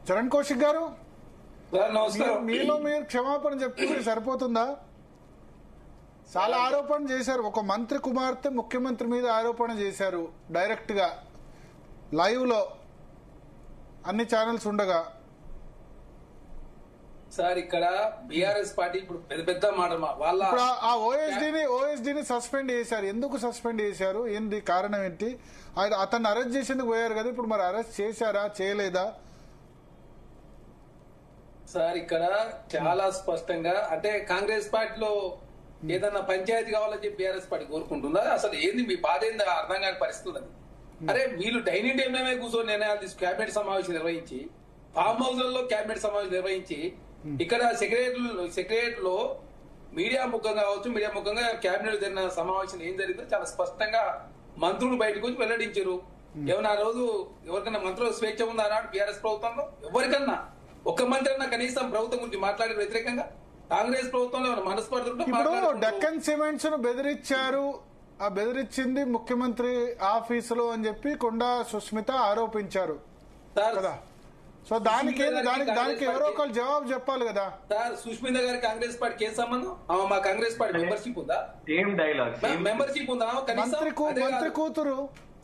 చరణ్ కౌశిక్ గారు, నమస్కారం. మీలో మీరు క్షమాపణ చెప్పుకుంటే సరిపోతుందా? చాలా ఆరోపణ చేశారు. ఒక మంత్రి కుమార్తె ముఖ్యమంత్రి మీద ఆరోపణ చేశారు డైరెక్ట్ గా లైవ్ లో అన్ని ఛానల్స్ ఉండగా. సార్ ఇక్కడ బీఆర్ఎస్ పార్టీ ఇప్పుడు పెద్ద పెద్ద మాట వాళ్ళ ఇప్పుడు ఆ ఓఎస్డీని సస్పెండ్ చేశారు. ఎందుకు సస్పెండ్ చేశారు? ఏంది కారణం ఏంటి? అతన్ని అరెస్ట్ చేసేందుకు పోయారు కదా, ఇప్పుడు మరి అరెస్ట్ చేశారా చేయలేదా? సార్ ఇక్కడ చాలా స్పష్టంగా అంటే కాంగ్రెస్ పార్టీలో ఏదన్నా పంచాయతీ కావాలని చెప్పి బీఆర్ఎస్ పార్టీ కోరుకుంటుందా? అసలు ఏంది మీ బాధ ఏంది అర్థం కాని పరిస్థితి అది. అరే వీళ్ళు డైనింగ్ టేబుల్ కూర్చొని నిర్ణయాలు తీసుకు కేబినెట్ సమావేశం నిర్వహించి, ఫామ్ హౌస్ లలో కేబినెట్ సమావేశం నిర్వహించి, ఇక్కడ సెక్రటరీ లో మీడియా ముఖంగా కావచ్చు, మీడియా ముఖంగా కేబినెట్ జరిగిన సమావేశం ఏం జరిగిందో చాలా స్పష్టంగా మంత్రులు బయటకు వచ్చి వెల్లడించారు. ఏమన్నా రోజు ఎవరికైనా మంత్రులు స్వేచ్ఛ ఉందా అన్నాడు బీఆర్ఎస్ ప్రభుత్వంలో? ఎవరికన్నా ఒక్క మంత్రి అన్నా కనీసం ప్రభుత్వం గురించి మాట్లాడే వ్యతిరేకంగా కాంగ్రెస్ ప్రభుత్వంలో మనస్పర్ధలు. ఇప్పుడు డెక్కన్ సిమెంట్స్ ను బెదిరించారు, ఆ బెదిరించింది ముఖ్యమంత్రి ఆఫీసులో అని చెప్పి కొండా సుస్మిత ఆరోపించారు కదా. సో దానికి ఎవరో ఒకరు జవాబు చెప్పాలి కదా. సార్ సుష్మిత గారి కాంగ్రెస్ పార్టీకి ఏం సంబంధం? మా కాంగ్రెస్ పార్టీ మెంబర్షిప్ ఉందా? మెంబర్షిప్ ఉందా? మంత్రి కూతురు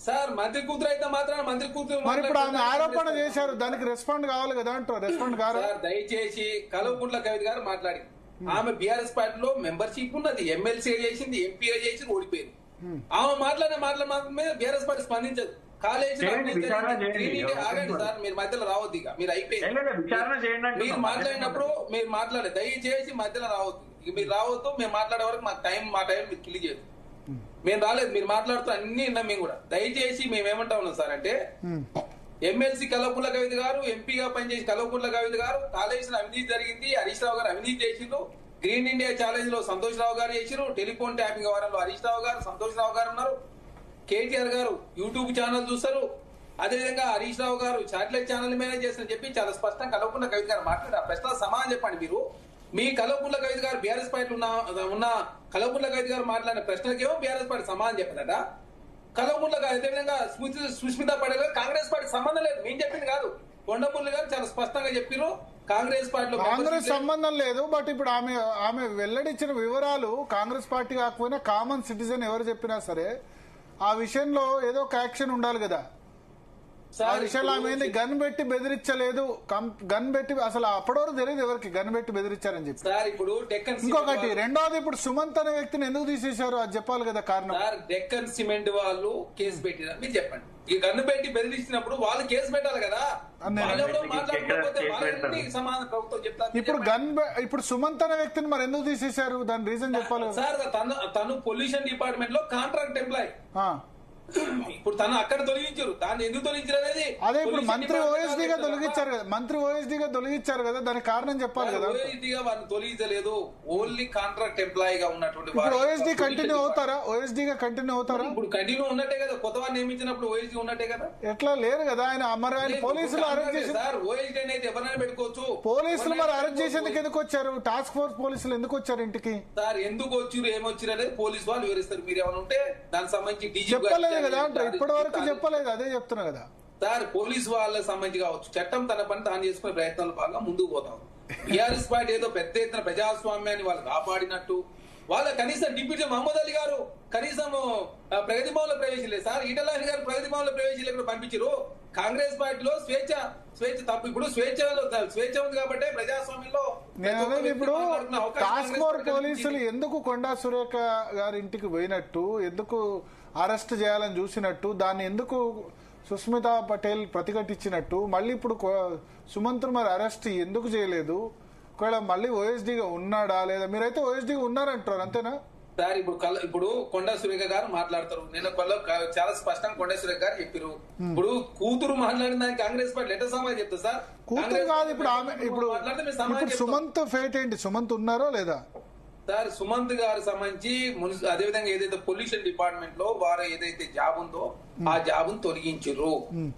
సార్, మంత్రి కూతురు అయితే మాత్రం మంత్రి కూతురు మరి ఇప్పుడు ఆమె ఆరోపణ చేశారు, దానికి రెస్పాండ్ కావాలి కదా అంటారు. రెస్పాండ్ కాదు. దయచేసి కల్వకుంట్ల కవిత గారు మాట్లాడి ఆమె బీఆర్ఎస్ పార్టీలో మెంబర్షిప్ ఉన్నది, ఎమ్మెల్సీ చేసింది, ఎంపీ చేసింది, ఓడిపోయింది. ఆమె మాట్లాడిన మీద బీఆర్ఎస్ పార్టీ స్పందించదు. కాలేజీ ఆగండి సార్, మీరు మధ్యలో రావద్దు. ఇక మీరు అయిపోయింది. మీరు మాట్లాడినప్పుడు మీరు మాట్లాడే దయచేసి మధ్యలో రావద్దు. ఇక మీరు రావద్దు. మేము మాట్లాడే వరకు మా టైం మీరు కిల్ చేయదు. మేము రాలేదు, మీరు మాట్లాడుతూ అన్ని విన్నాం మేము కూడా. దయచేసి మేమేమంటా ఉన్నాం సార్ అంటే, ఎమ్మెల్సీ కల్వకుంట్ల కవిత గారు, ఎంపీగా పనిచేసి కల్వకుంట్ల కవిత గారు, కాళేశ్వరం అవినీతి జరిగింది, హరీష్ రావు గారు అవినీతి చేసిండ్రు, గ్రీన్ ఇండియా ఛాలెంజ్ లో సంతోష్ రావు గారు చేసిరు, టెలిఫోన్ ట్యాపింగ్ వ్యవహారంలో హరీష్ రావు గారు, సంతోష్ రావు గారు ఉన్నారు, కేటీఆర్ గారు యూట్యూబ్ ఛానల్ చూస్తారు, అదేవిధంగా హరీష్ రావు గారు శాటిలైట్ ఛానల్ మేనేజ్ చేస్తారని చెప్పి చాలా స్పష్టంగా కల్వకుంట్ల కవిత గారు మాట్లాడారు. ప్రశ్న సమాధానం చెప్పండి. మీరు మీ కల్వకుంట్ల కవిత గారు బీఆర్ఎస్ పార్టీ ఉన్న కల్వకుంట్ల కవిత గారు మాట్లాడిన ప్రశ్నలకేమో బీఆర్ఎస్ పార్టీ సమాధానం చెప్పదట. కల్వకుంట్ల అదేవిధంగా సుష్మిత పటేల్ గారు కాంగ్రెస్ పార్టీ సంబంధం లేదు, మేము చెప్పింది కాదు. కొండమురళి గారు చాలా స్పష్టంగా చెప్పారు కాంగ్రెస్ పార్టీలో కాంగ్రెస్ సంబంధం లేదు. బట్ ఇప్పుడు ఆమె వెల్లడించిన వివరాలు కాంగ్రెస్ పార్టీ కాకపోయినా కామన్ సిటిజన్ ఎవరు చెప్పినా సరే ఆ విషయంలో ఏదో ఒక యాక్షన్ ఉండాలి కదా. ఆ విషయంలో ఆమె గన్ పెట్టి బెదిరించలేదు, గన్ పెట్టి అసలు అప్పటివరకు తెలియదు ఎవరికి గన్ పెట్టి బెదిరించారని చెప్పి. ఇంకొకటి రెండోది, ఇప్పుడు సుమంత్ అనే వ్యక్తిని ఎందుకు తీసేశారు అది చెప్పాలి కదా కారణం. డెక్కన్ సిమెంట్ వాళ్ళు కేసు పెట్టినా మీరు చెప్పండి. ఈ గన్ను పెట్టి బెదిరించినప్పుడు వాళ్ళు కేసు పెట్టాలి కదా. ఇప్పుడు సుమంత్ అనే వ్యక్తిని మరి ఎందుకు తీసేశారు దాని రీజన్ చెప్పాలి సార్. తను పొల్యూషన్ డిపార్ట్మెంట్ లో కాంట్రాక్ట్ ఎంప్లాయ్. ఇప్పుడు తను అక్కడ తొలగించారు, దాన్ని ఎందుకు తొలగించారు అనేది అదే ఇప్పుడు మంత్రి ఓఎస్డీగా తొలగించారు కదా, మంత్రి ఓఎస్డీగా తొలగించారు కదా, దానికి కారణం చెప్పాలి కదా. ఓఎస్డీగా వాళ్ళని తొలగించలేదు, ఓన్లీ కాంట్రాక్ట్ ఎంప్లాయీ గా ఉన్నటువంటి ఓఎస్డీ కంటిన్యూ అవుతారా? ఓఎస్డీగా కంటిన్యూ అవుతారా? ఇప్పుడు కంటిన్యూ ఉన్నట్టే కదా, కొత్త వారిని నియమించినప్పుడు ఓఎస్డీ ఉన్నట్టే కదా. ఎట్లా లేరు కదా ఆయన. మరి ఆయన పోలీసులు అరెస్ట్ చేసి సార్ ఓఎస్డీ అనేది ఎవరైనా పెట్టుకోవచ్చు. పోలీసులు మరి అరెస్ట్ చేసేందుకు ఎందుకు వచ్చారు? టాస్క్ ఫోర్స్ పోలీసులు ఎందుకు వచ్చారు ఇంటికి? సార్ ఎందుకు వచ్చారు ఏమొచ్చారు అనేది పోలీసు వాళ్ళు వివరిస్తారు. మీరు ఏమైనా ఉంటే దానికి సంబంధించి చెప్పలేదు కదా, ఇప్పటి వరకు చెప్పలేదు, అదే చెప్తున్నా కదా సార్. పోలీసు వాళ్ళకి సంబంధించి కావచ్చు, చట్టం తన పని తాను చేసుకునే ప్రయత్నాలు బాగా ముందుకు పోతాం. టీఆర్ఎస్ పార్టీ ఏదో పెద్ద ఎత్తున ప్రజాస్వామ్యాన్ని వాళ్ళు కాపాడినట్టు, వాళ్ళ కనీసం డిప్యూటీ మహమ్మద్ అలీ గారు కనీసం ప్రగతి భవన్లో ప్రవేశించలేదు సార్. ఈటలాహి గారు ప్రగతి భవన్లో ప్రవేశించలేకుండా పంపించారు. కాంగ్రెస్ పార్టీలో స్వేచ్ఛ తప్పు. ఇప్పుడు స్వేచ్ఛ ఉంది కాబట్టి ప్రజాస్వామ్యంలో ఇప్పుడు టాస్క్ ఫోర్స్ పోలీసులు ఎందుకు కొండా సురేఖ గారి ఇంటికి పోయినట్టు, ఎందుకు అరెస్ట్ చేయాలని చూసినట్టు, దాన్ని ఎందుకు సుస్మితా పటేల్ ప్రతిఘటించినట్టు, మళ్ళీ ఇప్పుడు సుమంత్ మరి అరెస్ట్ ఎందుకు చేయలేదు? ఒకవేళ మళ్ళీ ఓఎస్డీగా ఉన్నాడా లేదా? మీరైతే ఓఎస్డీగా ఉన్నారంటారు అంతేనా సార్? ఇప్పుడు కొండా సురేఖ గారు మాట్లాడతారు, నేను చాలా స్పష్టంగా కొండా సురేఖ గారు చెప్పారు. ఇప్పుడు కూతురు మాట్లాడిన దానికి కాంగ్రెస్ పార్టీ ఎట్లా సమాధానం చెప్తారు సార్? కూతురు కాదు, ఇప్పుడు సుమంత్ ఫేట్ ఏంటి? సుమంత్ ఉన్నారో లేదా సార్? సుమంత్ గారు సంబంధించి అదేవిధంగా ఏదైతే పొల్యూషన్ డిపార్ట్మెంట్ లో వారు ఏదైతే జాబ్ ఉందో ఆ జాబ్ ను తొలగించారు.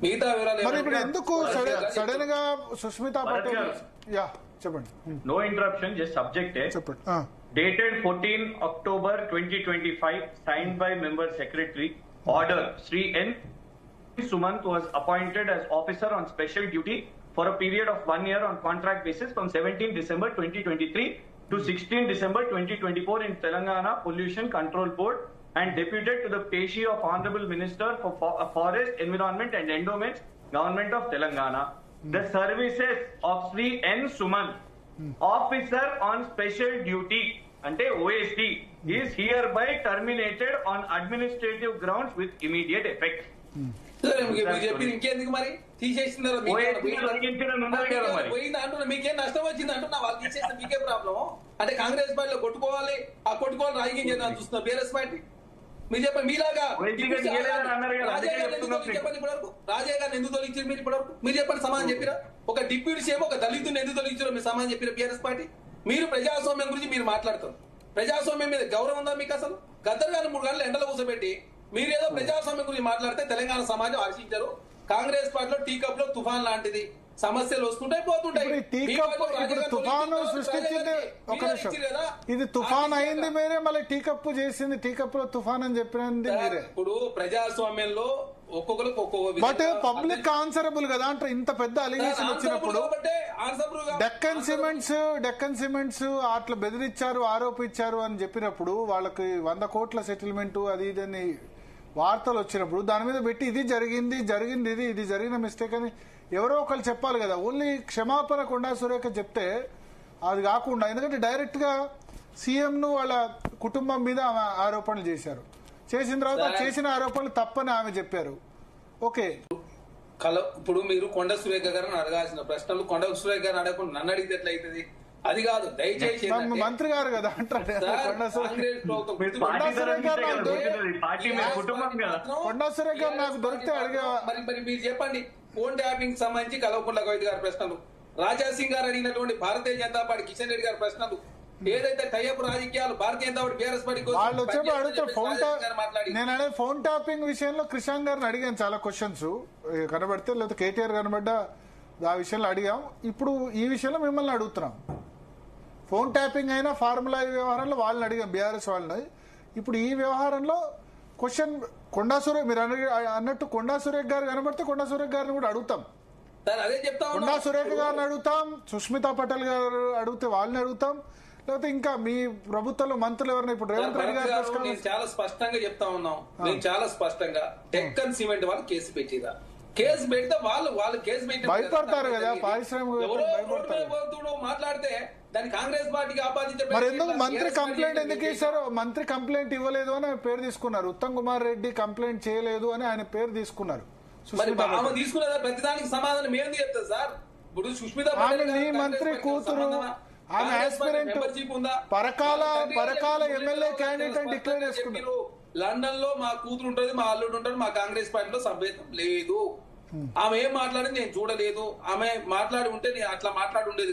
మిగతా వివరాలు ఎందుకు సడన్ గా సుస్మితా పటేల్ చెప్పండి. నో ఇంటరప్షన్, జస్ట్ సబ్జెక్టే. చెప్పండి. Dated 14 October 2025, signed by Member Secretary, Order Sri N. Sumant was appointed as officer on special duty for a period of 1 year on contract basis from 17 December 2023 to 16 December 2024 in Telangana Pollution Control Board and deputed to the Peshi of Honorable Minister for Forest, Environment and Endowments, Government of Telangana. The services of Sri N. Suman, Officer on Special Duty, ante OST, is hereby terminated on administrative grounds with immediate effect. ఇంకెందుకు మరి తీసేస్తున్నారు? పోయింది అంటున్నా, మీకేం నష్టం వచ్చింది అంటున్నా, వాళ్ళు తీసేస్తే మీకే ప్రాబ్లం? అంటే కాంగ్రెస్ పార్టీలో కొట్టుకోవాలి, ఆ కొట్టుకోవాలి రాజకీయం చేద్దాం చూస్తున్నారు బీఆర్ఎస్ పార్టీ. మీరు చెప్పండి, మీలాగా చెప్పండి ఇప్పటివరకు రాజయ్య గారిని ఎందుకు తొలగించారు మీరు ఇప్పటివరకు? మీరు చెప్పండి, సమాధానం చెప్పిరా? ఒక డిప్యూటీ సీఎం ఒక దళితుని ఎందుకు తొలగించారో మీరు సమాధానం చెప్పిరా బీఆర్ఎస్ పార్టీ? మీరు ప్రజాస్వామ్యం గురించి మీరు మాట్లాడతారు. ప్రజాస్వామ్యం మీద గౌరవం ఉందా మీకు? అసలు గద్దర్ గారిని 3 గంటలు ఎండలో కూర్చోబెట్టి మీరేదో ప్రజాస్వామ్యం గురించి మాట్లాడితే తెలంగాణ సమాజం హర్షించారు. కాంగ్రెస్ పార్టీలో టీ కప్ లో తుఫాన్ లాంటిది, సమస్యలు వస్తుంటాయి పోతుంటాయి. తుఫాను సృష్టించింది ఒక నిమిషం, ఇది తుఫాన్ అయింది మీరే, మళ్ళీ టీ కప్పు చేసింది, టీ కప్ లో తుఫాన్ అని చెప్పినది మీరే. ఇప్పుడు ప్రజాస్వామ్యంలో ఒక్కొక్కరికి ఒక్కొక్క, బట్ పబ్లిక్ ఆన్సరబుల్ కదా అంటారు. ఇంత పెద్ద అలిగేషన్ వచ్చినప్పుడు డెక్కన్ సిమెంట్స్ అట్లా బెదిరించారు, ఆరోపించారు అని చెప్పినప్పుడు వాళ్ళకి 100 కోట్ల సెటిల్మెంట్ అది ఇది అని వార్తలు వచ్చినప్పుడు దాని మీద పెట్టి ఇది జరిగింది ఇది జరిగిన మిస్టేక్ అని ఎవరో ఒకరు చెప్పాలి కదా. ఓన్లీ క్షమాపణ కొండా సురేఖ చెప్తే అది కాకుండా, ఎందుకంటే డైరెక్ట్ గా సీఎం ను వాళ్ళ కుటుంబం మీద ఆమె ఆరోపణలు చేశారు. చేసిన తర్వాత చేసిన ఆరోపణలు తప్పని ఆమె చెప్పారు. ఓకే, ఇప్పుడు మీరు కొండ సురేఖ గారిని అడగాల్సిన ప్రశ్నలు కొండ సురేఖ గారిని అడగకుండా నన్ను అడిగితే ఎట్లయితుంది? అది కాదు, దయచేసి మంత్రి గారు కదా అంటారు. కొండా సురేఖ గారు నాకు దొరికితే అడిగా. మరి మీరు చెప్పండి, ఫోన్ ట్యాపింగ్ సంబంధించి కల్వకుంట్ల కవిత గారి ప్రశ్నలు, రాజా సింగ్ గారు అడిగినటువంటి భారతీయ జనతా పార్టీ కిషన్ రెడ్డి గారి ప్రశ్నలు, ఏదైతే టైప్ రాజకీయాలు Bharatiya Janata party BRS party వాళ్ళు వచ్చేప్పుడు అడుగుతారు. నేను అదే ఫోన్ ట్యాపింగ్ విషయంలో కృషాంక్ గారిని అడిగాను చాలా క్వశ్చన్స్ కనబడితే, లేకపోతే కేటీఆర్ కనబడ్డా ఆ విషయంలో అడిగాం. ఇప్పుడు ఈ విషయంలో మిమ్మల్ని అడుగుతున్నాం. ఫోన్ ట్యాపింగ్ అయినా ఫార్ములా వ్యవహారంలో వాళ్ళని అడిగాం, బీఆర్ఎస్ వాళ్ళని. ఇప్పుడు ఈ వ్యవహారంలో క్వశ్చన్ కొండా సురేఖ్, మీరు అన్నట్టు కొండా సురేఖ్ గారు కనబడితే కొండా సురేఖ్ గారిని కూడా అడుగుతాం. కొండా సురేఖ గారిని అడుగుతాం, సుష్మితా పటేల్ గారు అడిగితే వాళ్ళని అడుగుతాం, లేకపోతే ఇంకా మీ ప్రభుత్వంలో మంత్రులు ఎవరైనా ఇప్పుడు రేవంత్ రెడ్డి గారు చాలా స్పష్టంగా చెప్తా ఉన్నాం. మేము చాలా స్పష్టంగా డెక్కన్ సిమెంట్ వాళ్ళు కేసు పెట్టిరా, కేసు పెడితే వాళ్ళు కేసు పెట్టి భయపడతారు కదా పారిశ్రామిక మాట్లాడితే దాన్ని కాంగ్రెస్ పార్టీకి ఆపాదించారు. మరి ఎందుకు మంత్రి కంప్లైంట్ ఎందుకు ఇచ్చారు? మంత్రి కంప్లైంట్ ఇవ్వలేదు అని పేరు తీసుకున్నారు. ఉత్తమ్ కుమార్ రెడ్డి కంప్లైంట్ చేయలేదు అని ఆయన పేరు తీసుకున్నారు. ఆమె తీసుకున్నదా? ప్రతిదానికి సమాధానం ఏం చెప్తారు సార్? ఇప్పుడు సుష్మితా మంత్రి కూతురు, ఆమె ఆస్పిరెంట్, పరకాల ఎమ్మెల్యే క్యాండిడేట్ అని డిక్లేర్ చేసుకున్నారు. లండన్ లో మా కూతురు ఉంటుంది, మా అల్లుడు ఉంటాడు, మా కాంగ్రెస్ పార్టీలో సభ్యత్వం లేదు. ఆమె ఏం మాట్లాడింది నేను చూడలేదు. ఆమె మాట్లాడి ఉంటే నేను అట్లా మాట్లాడి ఉండేది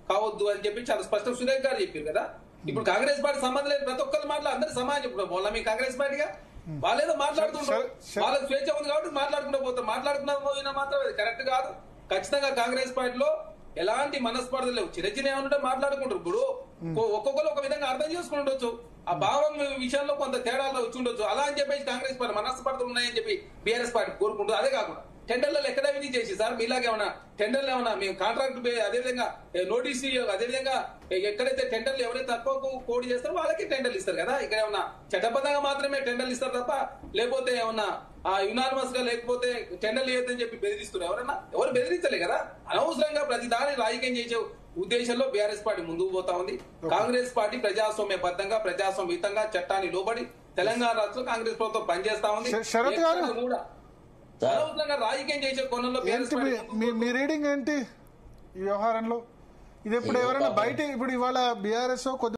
కావద్దు అని చెప్పి చాలా స్పష్టం సురేఖ్ గారు చెప్పారు కదా. ఇప్పుడు కాంగ్రెస్ పార్టీ సంబంధం లేదు, ప్రతి ఒక్కరు మాట్లాడి అందరి సమాజం. ఇప్పుడు మొన్న మీ కాంగ్రెస్ పార్టీగా వాళ్ళేదో మాట్లాడుతుంటారు, వాళ్ళకి స్వేచ్ఛ ఉంది కాబట్టి మాట్లాడుకుంటూ పోతారు. మాట్లాడుకున్నా మాత్రం అది కరెక్ట్ కాదు. ఖచ్చితంగా కాంగ్రెస్ పార్టీలో ఎలాంటి మనస్పర్ధలు లేవు. చిన్న ఏమన్నా మాట్లాడుకుంటారు. ఇప్పుడు ఒక్కొక్కరు ఒక విధంగా అర్థం చేసుకుని ఉండొచ్చు, ఆ భావం విషయంలో కొంత తేడాలు వచ్చి ఉండొచ్చు. అలా అని చెప్పేసి కాంగ్రెస్ పార్టీ మనస్పర్ధలు ఉన్నాయని చెప్పి బీఆర్ఎస్ పార్టీ కోరుకుంటుంది. అదే కాకుండా టెండర్లలో ఎక్కడ అవినీతి చేసి సార్ మీలాగే ఏమన్నా టెండర్లు ఏమన్నా మేము కాంట్రాక్ట్ అదేవిధంగా నోటీస్ అదేవిధంగా ఎక్కడైతే టెండర్లు ఎవరైతే తక్కువ కోడి చేస్తారో వాళ్ళకి టెండర్లు ఇస్తారు కదా. ఇక్కడ ఏమన్నా చట్టబద్ధంగా మాత్రమే టెండర్లు ఇస్తారు తప్ప లేకపోతే ఏమన్నా యునానిమస్ గా లేకపోతే టెండర్లు ఇవ్వద్దని చెప్పి బెదిరిస్తున్నారు. ఎవరు బెదిరించలే కదా. అనవసరంగా ప్రతి దాన్ని రాజకీయం చేసే ఉద్దేశంలో బీఆర్ఎస్ పార్టీ ముందుకు పోతా ఉంది. కాంగ్రెస్ పార్టీ ప్రజాస్వామ్యబద్ధంగా ప్రజాస్వామ్యయుతంగా చట్టాన్ని లోబడి తెలంగాణ రాష్ట్రంలో కాంగ్రెస్ ప్రభుత్వం పనిచేస్తా ఉంది. కూడా అనవసరంగా రాజకీయం చేసే కోణంలో మీ రీడింగ్ ఏంటి ఈ వ్యవహారంలో? ఇది ఇప్పుడు ఎవరైనా బయట ఇప్పుడు ఇవాళ బీఆర్ఎస్ కొద్ది